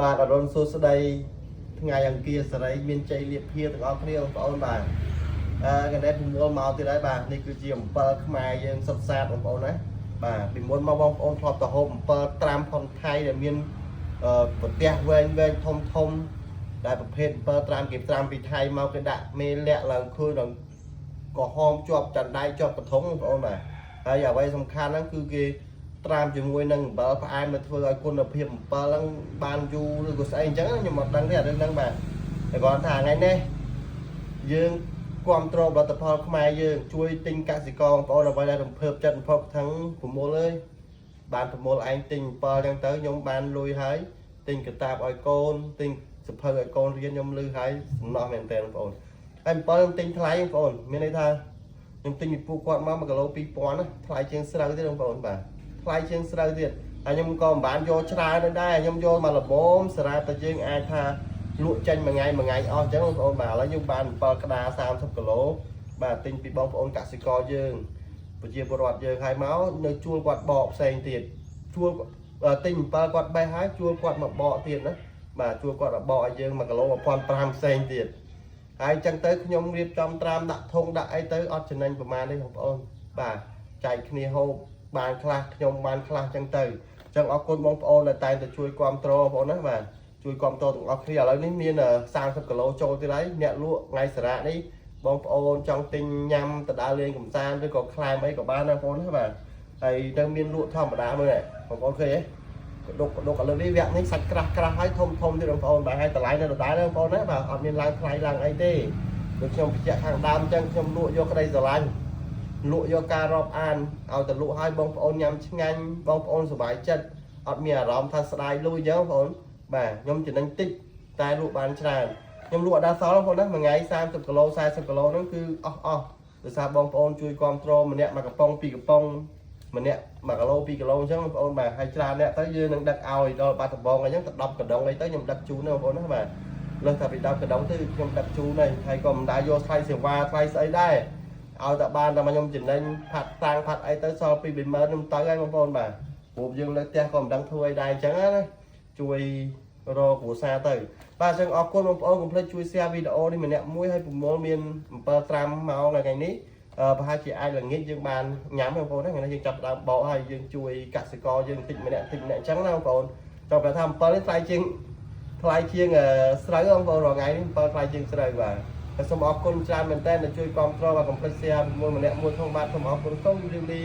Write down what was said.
បាទអរុនសួស្តីថ្ងៃអង្គារសេរីមានជ័យលាភីទាំងអស់គ្នាបងប្អូនបាទកណែពីមុនមកទៀតហើយបាទនេះគឺជាអំពិលខ្មែរយើងសុទ្ធសាធបងប្អូនណាបាទពីមុនមកបងប្អូនធ្លាប់ទៅហូបអំពិលត្រាំផុនថៃដែលមានប្រទេសវែងធំដែលប្រភេទអំពិលត្រាំគេត្រាំពីថៃមកគេដាក់មេលាក់ឡើងឃើញដល់ក៏ហមជាប់ចន្ទៃជាប់កធុងបងប្អូនបាទហើយអ្វីសំខាន់ហ្នឹងគឺគេត្រាំជាមួយនឹងអំបិលផ្អែមទៅធ្វើឲ្យគុណភាពអំបិលហ្នឹងបានយូរឬក៏ស្អីអញ្ចឹងខ្ញុំមិនដឹងទេអារឿងហ្នឹងបាទតែគាត់ថាថ្ងៃនេះយើងគ្រប់គ្រងផលិតផលខ្មែរយើងជួយទិញកសិករបងប្អូនអ្វីដែលរំភើបចិត្តបំផុតទាំងប្រមូលអើយបានប្រមូលឯងទិញអំបិលអញ្ចឹងទៅខ្ញុំបានលុយហើយទិញកតាបឲ្យកូនទិញសភៅឲ្យកូនរៀនខ្ញុំលឺហើយសំណោះមែនតើបងប្អូនហើយអំបិលខ្ញុំទិញថ្លៃបងប្អូនមានន័យថាខ្ញុំទិញពីពូគាត់មក1គីឡូ2000ណាថ្លៃជាងស្រូវទេបងប្អូនបាទថ្លៃជាងស្រូវទៀតហើយខ្ញុំក៏មិនបានយកច្រើនដែរខ្ញុំយកមកលបមសារ៉ាតែយើងអាចថាលក់ចេញមួយថ្ងៃអស់អញ្ចឹងបងប្អូនបាទឥឡូវខ្ញុំបាន7ក្តារ30គីឡូបាទទិញពីបងប្អូនកសិករយើងប្រជាពលរដ្ឋយើងឲ្យមកនៅជួលគាត់បកផ្សេងទៀតជួលទិញ7គាត់បេះហើយជួលគាត់មកបកទៀតណាបាទជួលគាត់មកបកឲ្យយើង1គីឡូ1500ផ្សេងទៀតហើយអញ្ចឹងទៅខ្ញុំរៀបចំត្រាំដាក់ធុងដាក់អីទៅអត់ចំណេញប្រហែលទេបងប្អូនបាទចែកគ្នាហូបបានខ្លះខ្ញុំបានខ្លះអញ្ចឹងទៅអញ្ចឹងអរគុណបងប្អូនដែលតែងតែជួយគ្រប់គ្រងបងប្អូនណាបាទជួយគ្រប់គ្រងទាំងអស់គ្នាឥឡូវនេះមាន30គីឡូចូលទៀតហើយអ្នកលក់ថ្ងៃសារ៉ានេះបងប្អូនចង់ទិញញ៉ាំទៅដើរលេងកម្សាន្តឬក៏ខ្លែមអីក៏បានដែរបងប្អូនណាបាទហើយទៅមានលក់ធម្មតាមើលបងប្អូនឃើញទេដុកឥឡូវនេះវគ្គនេះសាច់ក្រាស់ហើយធំទៀតបងប្អូនបាទហើយតម្លៃនៅដដែលបងប្អូនណាបាទអត់មានឡើងថ្លៃឡើងអីទេដូចខ្ញុំបញ្ជាក់ខាងដើមអញ្ចឹងខ្ញុំលក់យកក្តីស្រឡាញ់លក់យកការរាប់អានឲ្យទៅលក់ឲ្យបងប្អូនញ៉ាំឆ្ងាញ់បងប្អូនសុបាយចិត្តអត់មានអារម្មណ៍ថាស្ដាយលុយអញ្ចឹងបងប្អូនបាទខ្ញុំចំណេញតិចតែលក់បានច្រើនខ្ញុំលក់ដល់សល់បងប្អូនណាមួយថ្ងៃ30គីឡូ40គីឡូហ្នឹងគឺអស់ដោយសារបងប្អូនជួយគ្រប់គ្រងម្នាក់1កំប៉ុង2កំប៉ុងម្នាក់1គីឡូ2គីឡូអញ្ចឹងបងប្អូនបាទហើយច្រើនអ្នកទៅយើងនឹងដឹកឲ្យដល់បាត់ដំបងអញ្ចឹងទៅ10កណ្ដុងអីទៅខ្ញុំដឹកជូនណាបងប្អូនណាបាទលើសថាពី10កណ្ដុងទៅខ្ញុំដឹកជូនហើយក៏មិនដែរយកថ្លៃសេវាថ្លៃស្អីដែរឲ្យតែបានតែខ្ញុំចំណេញផាត់តាំងផាត់អីទៅសល់ពី20000ខ្ញុំទៅហើយបងប្អូនបាទព្រោះយើងនៅផ្ទះក៏មិនដឹងធ្វើអីដែរអញ្ចឹងណាជួយរកគ្រួសារទៅបាទអញ្ចឹងអរគុណបងប្អូនកុំភ្លេចជួយ share វីដេអូនេះម្នាក់មួយឲ្យប្រមូលមាន7ត្រាំមកថ្ងៃនេះប្រហែលជាអាចល្ងាចយើងបានញ៉ាំបងប្អូនណាថ្ងៃនេះយើងចាប់ដើមបកហើយយើងជួយកសិករយើងតិចម្នាក់អញ្ចឹងណាបងប្អូនចង់ប្រាប់ថា7នេះថ្លៃជាងស្រូវបងប្អូនរាល់ថ្ងៃនេះ7ថ្លៃជាងស្រូវបាទហើយសូមអរគុណច្រើនមែនតើដែលជួយគ្រប់គ្រងvà កុំភ្លេច share មួយម្នាក់មួយក្នុងបាទសូមអរគុណសូមជម្រាបលា